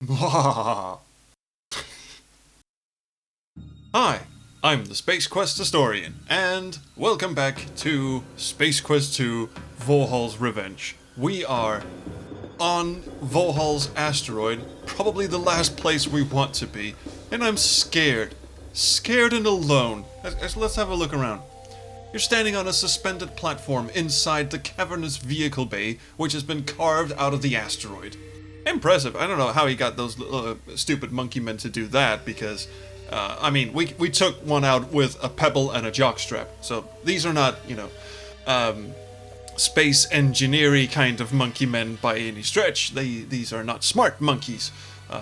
Hi, I'm the Space Quest historian, and welcome back to Space Quest 2: Vohaul's Revenge. We are on Vohaul's asteroid, probably the last place we want to be, and I'm scared. Scared and alone. Let's have a look around. You're standing on a suspended platform inside the cavernous vehicle bay, which has been carved out of the asteroid. Impressive. I don't know how he got those stupid monkey men to do that, because, I mean, we took one out with a pebble and a jockstrap, so these are not, space engineering kind of monkey men by any stretch. These are not smart monkeys.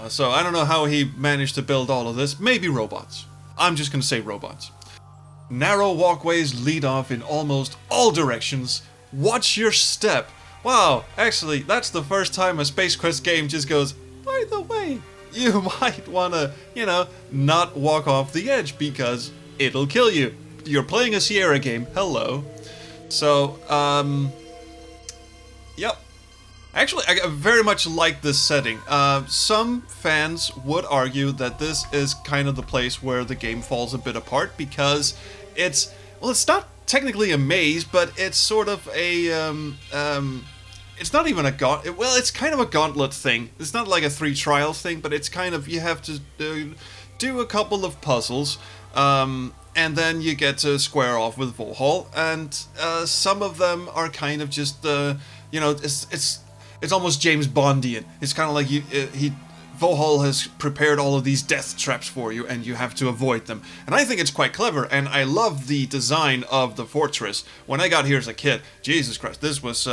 So I don't know how he managed to build all of this. Maybe robots. I'm just gonna say robots. Narrow walkways lead off in almost all directions. Watch your step. Wow, actually, that's the first time a Space Quest game just goes, by the way, you might wanna, not walk off the edge because it'll kill you. You're playing a Sierra game, hello. So, yep. Actually, I very much like this setting. Some fans would argue that this is kind of the place where the game falls a bit apart because it's not technically a maze, but it's sort of a, it's not even a it's kind of a gauntlet thing. It's not like a 3 trials thing, but it's kind of, you have to do a couple of puzzles, and then you get to square off with Vohaul, and some of them are kind of just, it's almost James Bondian. It's kind of like Vohaul has prepared all of these death traps for you, and you have to avoid them. And I think it's quite clever, and I love the design of the fortress. When I got here as a kid, Jesus Christ, this was,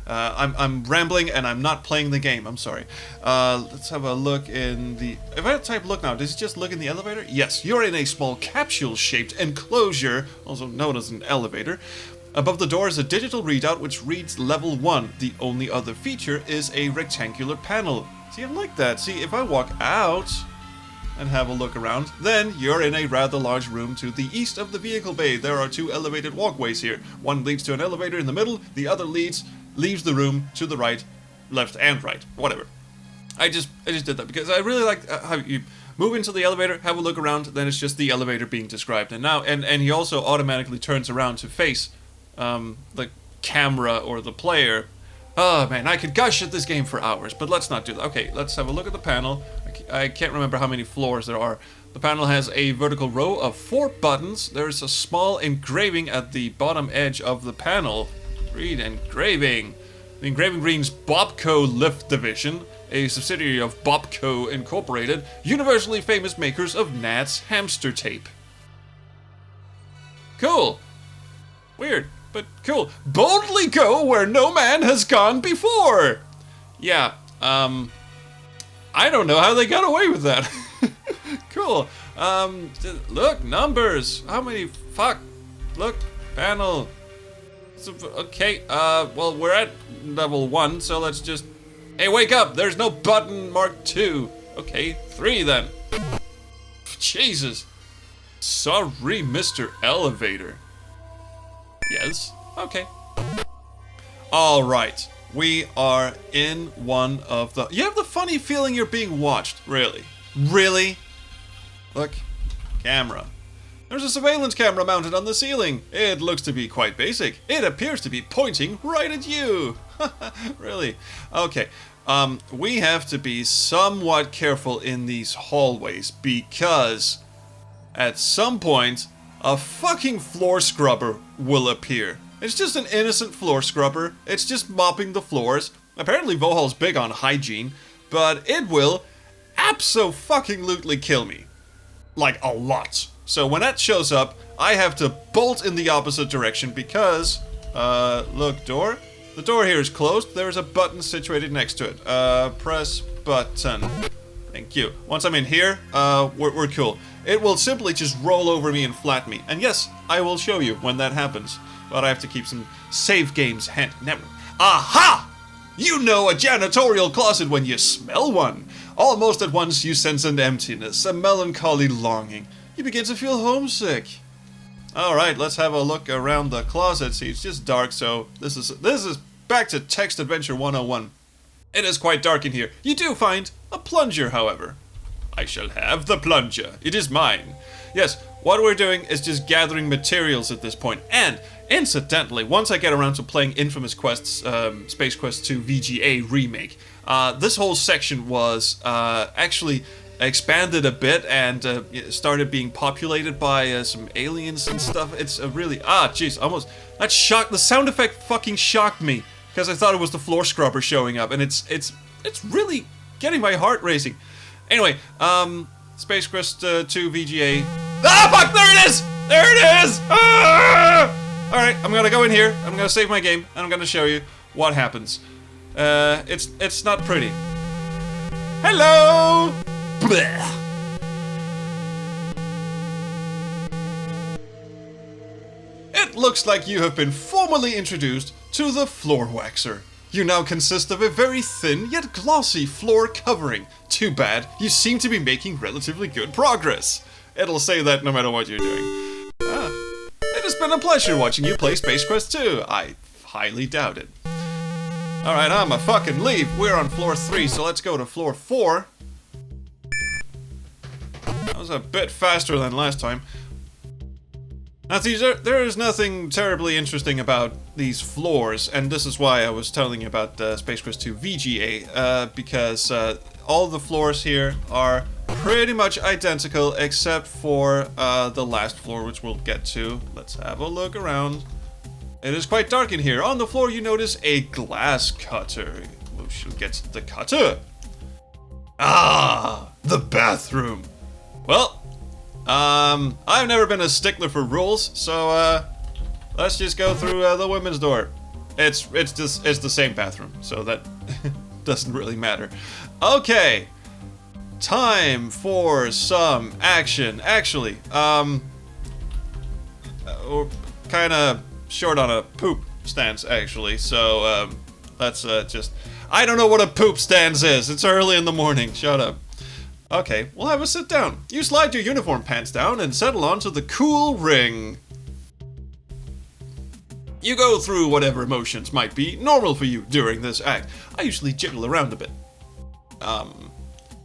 I'm rambling and I'm not playing the game, I'm sorry. Let's have a look in the... If I type look now, does it just look in the elevator? Yes, you're in a small capsule-shaped enclosure, also known as an elevator. Above the door is a digital readout which reads level 1. The only other feature is a rectangular panel. See, I like that. See, if I walk out and have a look around, then you're in a rather large room to the east of the vehicle bay. There are 2 elevated walkways here. One leads to an elevator in the middle, the other leaves the room to the right, left and right, whatever. I just did that because I really like how you move into the elevator, have a look around, then it's just the elevator being described. And now, and he also automatically turns around to face the camera or the player. Oh man, I could gush at this game for hours, but let's not do that. Okay, let's have a look at the panel. I can't remember how many floors there are. The panel has a vertical row of 4 buttons. There's a small engraving at the bottom edge of the panel. Read engraving. The engraving reads Bobco Lift Division, a subsidiary of Bobco Incorporated, universally famous makers of Nat's hamster tape. Cool. Weird, but cool. Boldly go where no man has gone before. Yeah, I don't know how they got away with that. Cool. Look, numbers. How many? Fuck. Look, panel. Okay, well, we're at level 1, so let's just... Hey, wake up! There's no button marked 2. Okay, 3 then. Jesus. Sorry, Mr. Elevator. Yes? Okay. Alright, we are in one of the... You have the funny feeling you're being watched, really. Really? Look, camera. There's a surveillance camera mounted on the ceiling. It looks to be quite basic. It appears to be pointing right at you. Really? Okay. We have to be somewhat careful in these hallways because at some point a fucking floor scrubber will appear. It's just an innocent floor scrubber. It's just mopping the floors. Apparently Vohaul's big on hygiene, but it will abso-fucking-lutely kill me. Like a lot. So when that shows up, I have to bolt in the opposite direction because, look, door? The door here is closed. There's a button situated next to it. Press button. Thank you. Once I'm in here, we're cool. It will simply just roll over me and flat me. And yes, I will show you when that happens. But I have to keep some save games never. Aha! You know a janitorial closet when you smell one. Almost at once you sense an emptiness, a melancholy longing. You begin to feel homesick. Alright, let's have a look around the closet. See, it's just dark, so this is back to Text Adventure 101. It is quite dark in here. You do find a plunger, however. I shall have the plunger. It is mine. Yes, what we're doing is just gathering materials at this point. And, incidentally, once I get around to playing Infamous Quest's Space Quest 2 VGA remake, this whole section was actually expanded a bit and started being populated by some aliens and stuff. It's a really... jeez, almost... That shocked... The sound effect fucking shocked me. Because I thought it was the floor scrubber showing up. And it's really getting my heart racing. Anyway, Space Quest 2 VGA... fuck! There it is! There it is! Alright, I'm gonna go in here. I'm gonna save my game. And I'm gonna show you what happens. It's not pretty. Hello! Blech. It looks like you have been formally introduced to the floor waxer. You now consist of a very thin yet glossy floor covering. Too bad, you seem to be making relatively good progress. It'll say that no matter what you're doing. It has been a pleasure watching you play Space Quest 2. I highly doubt it. Alright, I'ma fucking leave. We're on floor 3, so let's go to floor 4. That was a bit faster than last time. Now, there is nothing terribly interesting about these floors, and this is why I was telling you about Space Quest 2 VGA, because all the floors here are pretty much identical, except for the last floor, which we'll get to. Let's have a look around. It is quite dark in here. On the floor, you notice a glass cutter. We shall get the cutter. The bathroom. Well, I've never been a stickler for rules, so let's just go through the women's door. It's the same bathroom, so that doesn't really matter. Okay, time for some action. Actually, we're kind of short on a poop stance, actually. So let's just. I don't know what a poop stance is. It's early in the morning. Shut up. Okay, we'll have a sit down. You slide your uniform pants down and settle onto the cool ring. You go through whatever emotions might be normal for you during this act. I usually jiggle around a bit.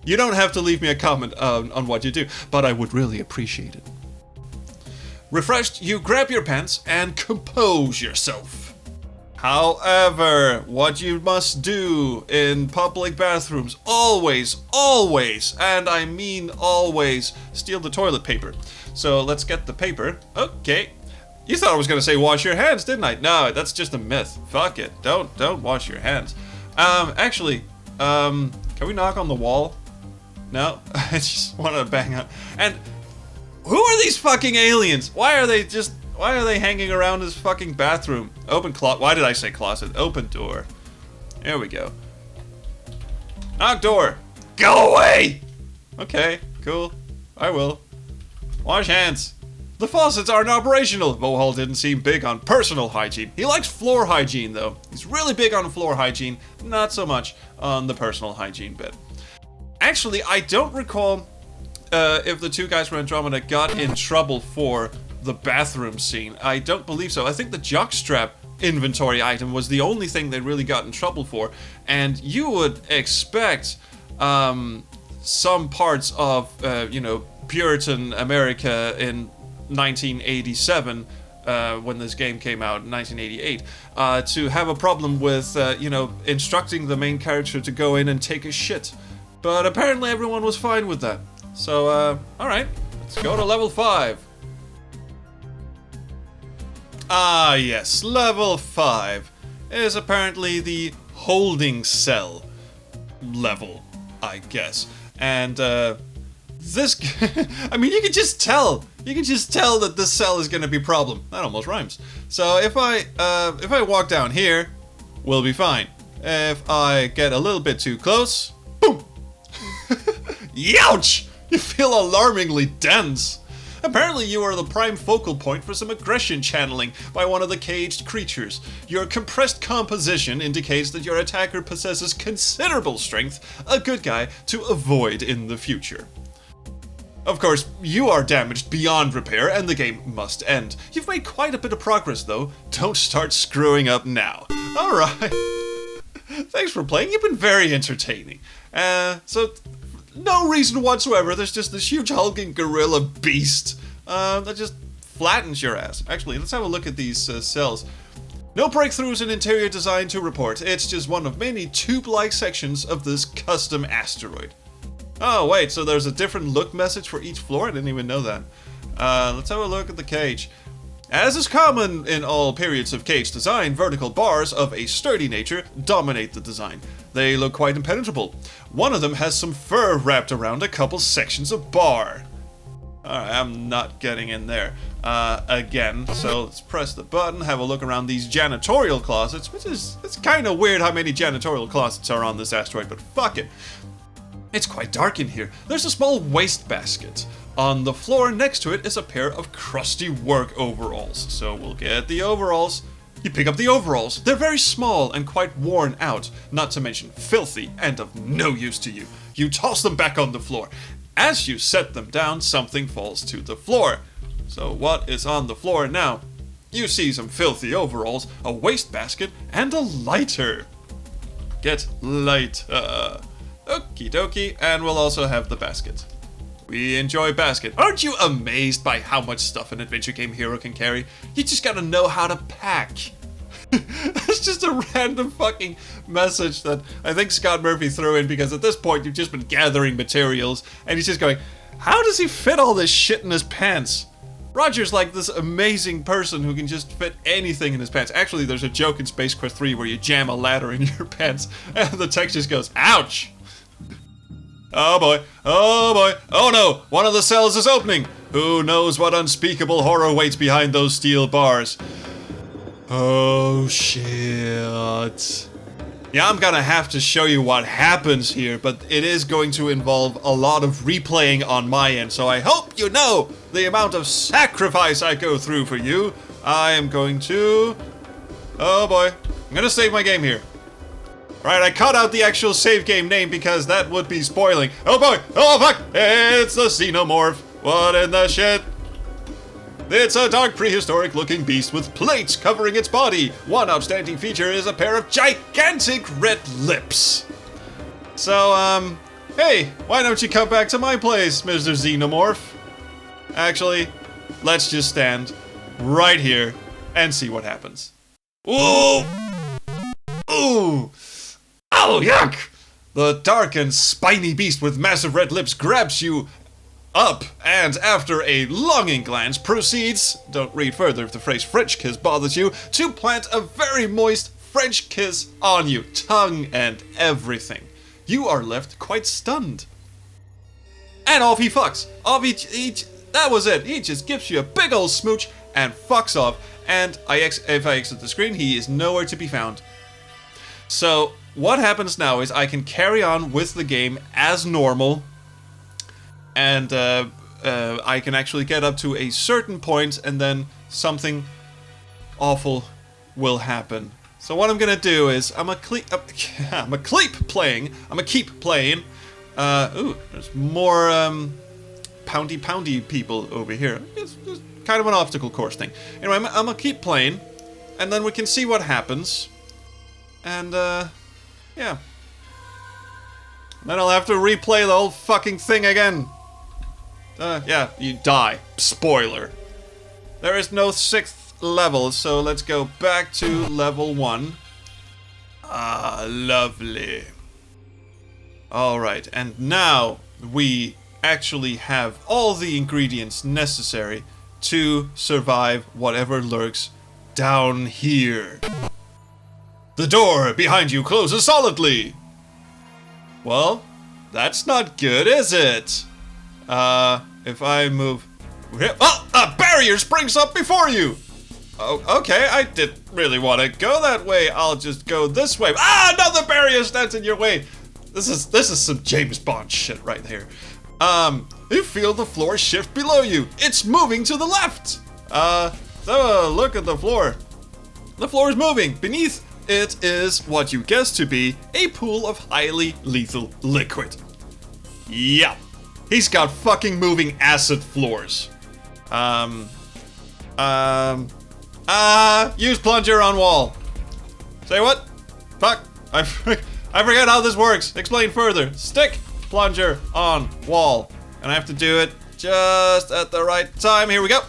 You don't have to leave me a comment on what you do, but I would really appreciate it. Refreshed, you grab your pants and compose yourself. However, what you must do in public bathrooms, always, and I mean always, steal the toilet paper. So let's get the paper. Okay. You thought I was going to say wash your hands, didn't I? No, that's just a myth. Fuck it. Don't wash your hands. Actually, can we knock on the wall? No? I just want to bang on. And who are these fucking aliens? Why are they hanging around this fucking bathroom? Open closet. Why did I say closet? Open door. There we go. Knock door. Go away! Okay, cool. I will. Wash hands. The faucets aren't operational. Vohaul didn't seem big on personal hygiene. He likes floor hygiene, though. He's really big on floor hygiene, not so much on the personal hygiene bit. Actually, I don't recall if the two guys from Andromeda got in trouble for the bathroom scene. I don't believe so. I think the jockstrap inventory item was the only thing they really got in trouble for, and you would expect some parts of Puritan America in 1987 when this game came out in 1988 to have a problem with instructing the main character to go in and take a shit, but apparently everyone was fine with that. So alright, let's go to level 5. Yes, level 5 is apparently the holding cell level, I guess. And this, I mean, you can just tell that this cell is going to be a problem. That almost rhymes. So if I walk down here, we'll be fine. If I get a little bit too close, boom! Youch! You feel alarmingly dense. Apparently you are the prime focal point for some aggression channeling by one of the caged creatures. Your compressed composition indicates that your attacker possesses considerable strength, a good guy to avoid in the future. Of course, you are damaged beyond repair and the game must end. You've made quite a bit of progress though. Don't start screwing up now. Alright. Thanks for playing. You've been very entertaining. So, no reason whatsoever. There's just this huge hulking gorilla beast that just flattens your ass. Actually, let's have a look at these cells. No breakthroughs in interior design to report. It's just one of many tube-like sections of this custom asteroid. Oh, wait, so there's a different look message for each floor? I didn't even know that. Let's have a look at the cage. As is common in all periods of cage design, vertical bars of a sturdy nature dominate the design. They look quite impenetrable. One of them has some fur wrapped around a couple sections of bar. Alright, I'm not getting in there again. So let's press the button, have a look around these janitorial closets, which is, it's kind of weird how many janitorial closets are on this asteroid, but fuck it. It's quite dark in here. There's a small wastebasket. On the floor next to it is a pair of crusty work overalls. So we'll get the overalls. You pick up the overalls. They're very small and quite worn out, not to mention filthy and of no use to you. You toss them back on the floor. As you set them down, something falls to the floor. So what is on the floor now? You see some filthy overalls, a wastebasket, and a lighter. Get lighter. Okie dokie, and we'll also have the basket. We enjoy basket. Aren't you amazed by how much stuff an adventure game hero can carry? You just gotta know how to pack. It's just a random fucking message that I think Scott Murphy threw in because at this point you've just been gathering materials and he's just going, how does he fit all this shit in his pants? Roger's like this amazing person who can just fit anything in his pants. Actually, there's a joke in Space Quest 3 where you jam a ladder in your pants and the text just goes, ouch! Oh boy, oh boy, oh no, one of the cells is opening! Who knows what unspeakable horror waits behind those steel bars? Oh shit. Yeah, I'm gonna have to show you what happens here, but it is going to involve a lot of replaying on my end, so I hope you know the amount of sacrifice I go through for you. I am going to... Oh boy, I'm gonna save my game here. Right, I cut out the actual save game name because that would be spoiling. Oh boy, oh fuck, it's the xenomorph. What in the shit? It's a dark prehistoric looking beast with plates covering its body. One outstanding feature is a pair of gigantic red lips. So, hey, why don't you come back to my place, Mr. Xenomorph? Actually, let's just stand right here and see what happens. Ooh! Ooh! Oh, yuck! The dark and spiny beast with massive red lips grabs you up, and after a longing glance proceeds, don't read further if the phrase French kiss bothers you, to plant a very moist French kiss on you, tongue and everything. You are left quite stunned. And off he fucks. Off that was it. He just gives you a big old smooch and fucks off, and if I exit the screen, he is nowhere to be found. So, what happens now is I can carry on with the game as normal, and I can actually get up to a certain point, and then something awful will happen. So what I'm gonna do is I'm gonna keep playing. Ooh, there's more poundy people over here. It's kind of an obstacle course thing. Anyway, I'm gonna keep playing, and then we can see what happens. And yeah. Then I'll have to replay the whole fucking thing again. Yeah, you die. Spoiler. There is no 6th level, so let's go back to level 1. Ah, lovely. Alright, and now we actually have all the ingredients necessary to survive whatever lurks down here. The door behind you closes solidly. Well, that's not good, is it? If I move... Oh! A barrier springs up before you! Oh, okay, I didn't really want to go that way. I'll just go this way. Ah! Another barrier stands in your way! This is some James Bond shit right here. You feel the floor shift below you. It's moving to the left! So look at the floor. The floor is moving. Beneath it is what you guessed to be a pool of highly lethal liquid. Yeah. He's got fucking moving acid floors. Use plunger on wall. Say what? Fuck. I forget how this works. Explain further. Stick plunger on wall. And I have to do it just at the right time. Here we go.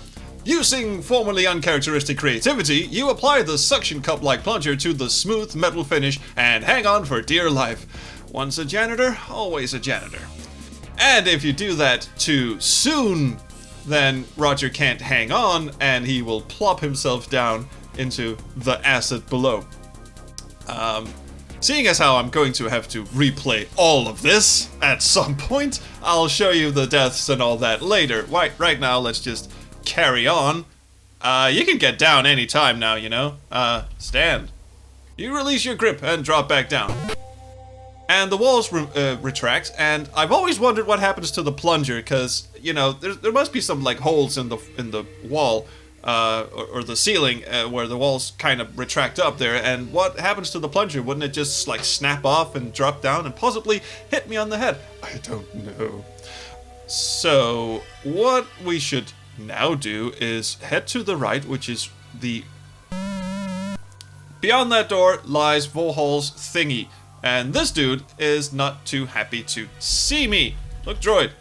Using formerly uncharacteristic creativity, you apply the suction cup-like plunger to the smooth metal finish and hang on for dear life. Once a janitor, always a janitor. And if you do that too soon, then Roger can't hang on and he will plop himself down into the acid below. Seeing as how I'm going to have to replay all of this at some point, I'll show you the deaths and all that later. Right now, let's just carry on. You can get down anytime now, you know. Stand. You release your grip and drop back down. And the walls retract, and I've always wondered what happens to the plunger, because, you know, there must be some, like, holes in the wall, or the ceiling, where the walls kind of retract up there, and what happens to the plunger? Wouldn't it just, like, snap off and drop down and possibly hit me on the head? I don't know. So, what we should now do is head to the right, which is the... Beyond that door lies Vohaul's thingy. And this dude is not too happy to see me. Look, droid.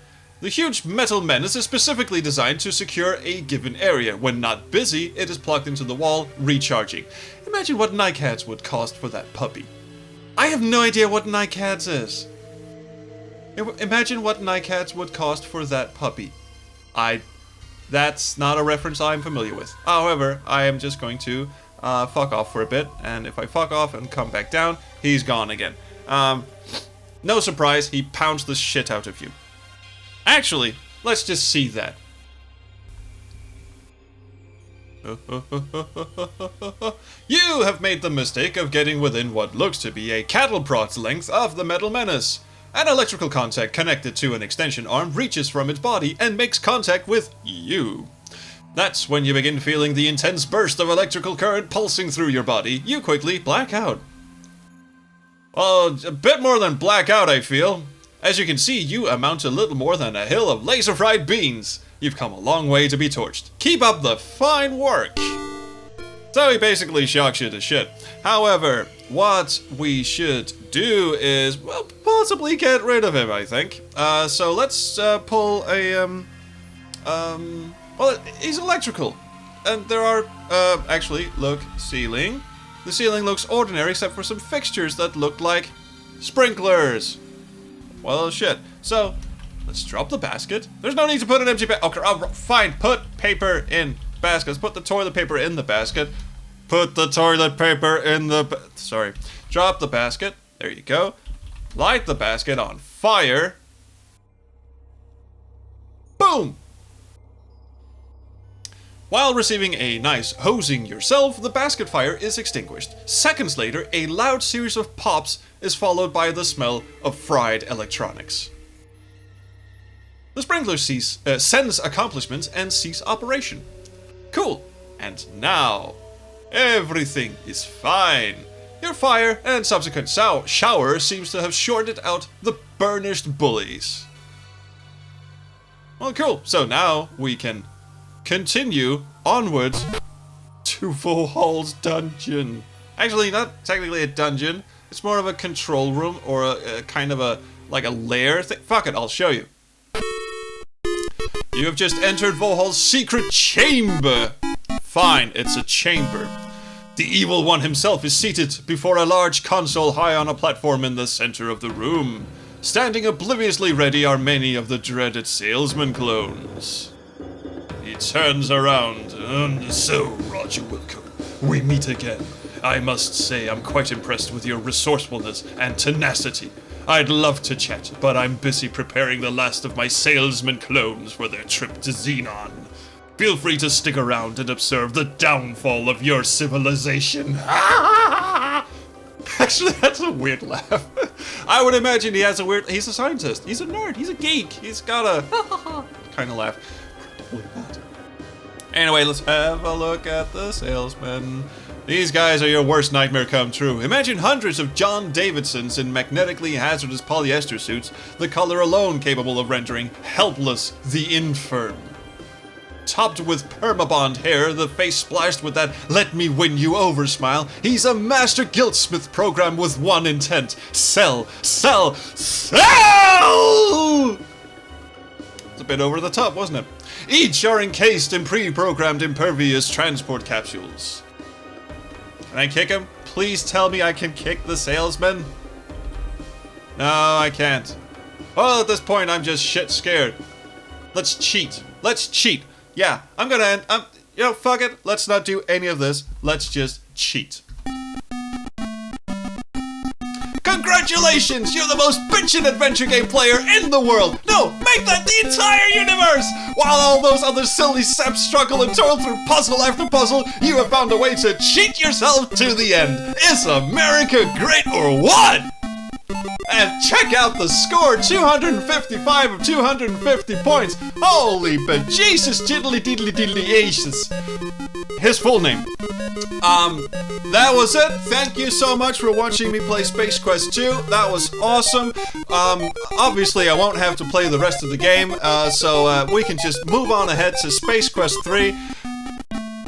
The huge metal menace is specifically designed to secure a given area. When not busy, it is plugged into the wall, recharging. Imagine what NiCads would cost for that puppy. I have no idea what NiCads is. Imagine what NiCads would cost for that puppy. That's not a reference I'm familiar with. However, I am just going to fuck off for a bit, and if I fuck off and come back down, he's gone again. No surprise, he pounds the shit out of you. Actually, let's just see that. You have made the mistake of getting within what looks to be a cattle prod's length of the metal menace. An electrical contact connected to an extension arm reaches from its body and makes contact with you. That's when you begin feeling the intense burst of electrical current pulsing through your body. You quickly black out. Well, a bit more than black out, I feel. As you can see, you amount to little more than a hill of laser-fried beans. You've come a long way to be torched. Keep up the fine work. So he basically shocks you to shit. However, what we should do is, well, possibly get rid of him, I think. So let's pull a, well, he's electrical. And there are, actually, look, ceiling. The ceiling looks ordinary except for some fixtures that look like sprinklers. Well, shit. So, let's drop the basket. There's no need to put an empty basket. Okay, fine, put paper in baskets. Put the toilet paper in the basket. Put the toilet paper in the... Sorry. Drop the basket. There you go. Light the basket on fire. Boom! While receiving a nice hosing yourself, the basket fire is extinguished. Seconds later, a loud series of pops is followed by the smell of fried electronics. The sprinkler sends accomplishments and cease operation. Cool. And now, everything is fine. Your fire and subsequent shower seems to have shorted out the burnished bullies. Well, cool. So now we can continue onwards to Vohaul's dungeon. Actually, not technically a dungeon. It's more of a control room or a kind of a, like a lair thing. Fuck it, I'll show you. You have just entered Vohaul's secret chamber. Fine, it's a chamber. The evil one himself is seated before a large console high on a platform in the center of the room. Standing obliviously ready are many of the dreaded salesman clones. He turns around, and so, Roger Wilco, we meet again. I must say I'm quite impressed with your resourcefulness and tenacity. I'd love to chat, but I'm busy preparing the last of my salesman clones for their trip to Xenon. Feel free to stick around and observe the downfall of your civilization. Actually, that's a weird laugh. I would imagine he has a weird... He's a scientist. He's a nerd. He's a geek. He's got a kind of laugh. Anyway, let's have a look at the salesman. These guys are your worst nightmare come true. Imagine hundreds of John Davidsons in magnetically hazardous polyester suits, the color alone capable of rendering helpless the infirm. topped with permabond hair, the face splashed with that let me win you over smile. He's a master guildsmith programmed with one intent: sell, sell, sell! It's a bit over the top, wasn't it? Each are encased in pre-programmed impervious transport capsules. Can I kick him? Please tell me I can kick the salesman. No, I can't. Well, at this point, I'm just shit scared. Let's cheat. Let's cheat. Yeah, I'm gonna end. You know, fuck it. Let's not do any of this. Let's just cheat. Congratulations! You're the most bitchin' adventure game player in the world! No, make that the entire universe! While all those other silly saps struggle and toil through puzzle after puzzle, you have found a way to cheat yourself to the end. Is America great or what? And check out the score, 255 of 250 points. Holy bejesus, diddly diddly diddly aces. His full name. That was it. Thank you so much for watching me play Space Quest 2. That was awesome. Obviously I won't have to play the rest of the game, so we can just move on ahead to Space Quest 3.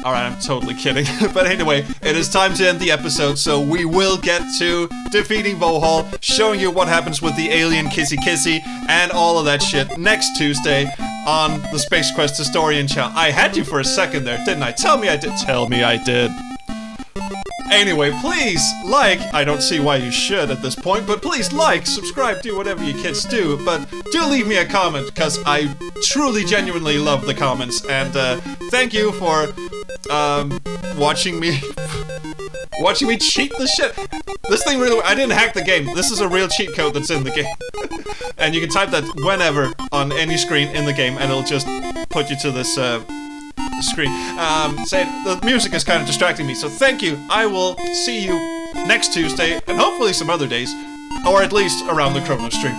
Alright, I'm totally kidding. But anyway, it is time to end the episode, so we will get to defeating Vohaul, showing you what happens with the alien kissy kissy, and all of that shit next Tuesday on the Space Quest Historian channel. I had you for a second there, didn't I? Tell me I did. Tell me I did. Anyway, please like, I don't see why you should at this point, but please like, subscribe, do whatever you kids do, but do leave me a comment, because I truly, genuinely love the comments, and thank you for watching me cheat the shit. This thing really, I didn't hack the game. This is a real cheat code that's in the game. And you can type that whenever on any screen in the game, and it'll just put you to this screen. Say the music is kind of distracting me, so thank you. I will see you next Tuesday, and hopefully some other days, or at least around the Chrono stream.